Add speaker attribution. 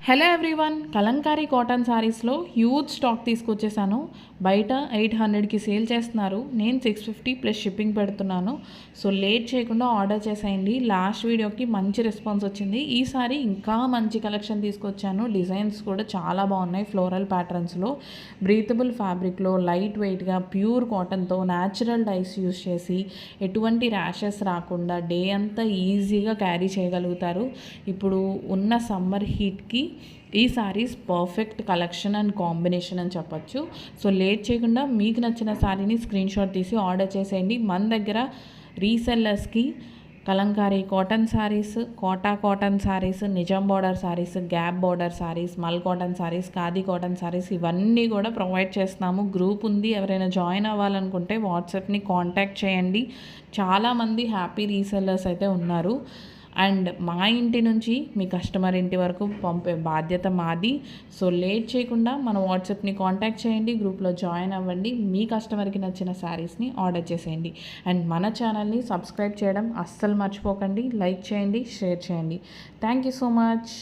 Speaker 1: Hello everyone, Kalamkari cotton శారీస్లో huge stock తీసుకొచ్చేసాను. బయట 800కి sale చేస్తున్నారు, నేను 650 ప్లస్ షిప్పింగ్ పెడుతున్నాను. సో లేట్ చేయకుండా ఆర్డర్ చేసేయండి. లాస్ట్ వీడియోకి మంచి రెస్పాన్స్ వచ్చింది. ఈసారి ఇంకా మంచి కలెక్షన్ తీసుకొచ్చాను. డిజైన్స్ కూడా చాలా బాగున్నాయి. ఫ్లోరల్ ప్యాటర్న్స్లో, బ్రీతబుల్ ఫ్యాబ్రిక్లో, లైట్ వెయిట్గా, ప్యూర్ కాటన్తో, న్యాచురల్ డైస్ యూస్ చేసి ఎటువంటి ర్యాషెస్ రాకుండా డే అంతా ఈజీగా క్యారీ చేయగలుగుతారు. ఇప్పుడు ఉన్న సమ్మర్ హీట్కి ఈ saris perfect collection and combination అని చెప్పొచ్చు. సో లేట్ చేయకుండా మీకు నచ్చిన సారీని స్క్రీన్ షాట్ తీసి ఆర్డర్ చేసేయండి. మన దగ్గర రీసెల్లర్స్కి kalamkari cotton saris, Kota cotton saris, Nizam border saris, gap border saris, mul cotton saris, khadi cotton saris ఇవన్నీ కూడా ప్రొవైడ్ చేస్తున్నాము. గ్రూప్ ఉంది, ఎవరైనా జాయిన్ అవ్వాలనుకుంటే వాట్సాప్ని కాంటాక్ట్ చేయండి. చాలామంది హ్యాపీ రీసెల్లర్స్ అయితే ఉన్నారు. అండ్ మా ఇంటి నుంచి మీ కస్టమర్ ఇంటి వరకు పంపే బాధ్యత మాది. సో లేట్ చేయకుండా మన వాట్సాప్ని కాంటాక్ట్ చేయండి, గ్రూప్లో జాయిన్ అవ్వండి, మీ కస్టమర్కి నచ్చిన శారీస్ని ఆర్డర్ చేసేయండి. అండ్ మన ఛానల్ని సబ్స్క్రైబ్ చేయడం అస్సలు మర్చిపోకండి. లైక్ చేయండి, షేర్ చేయండి. Thank you so much.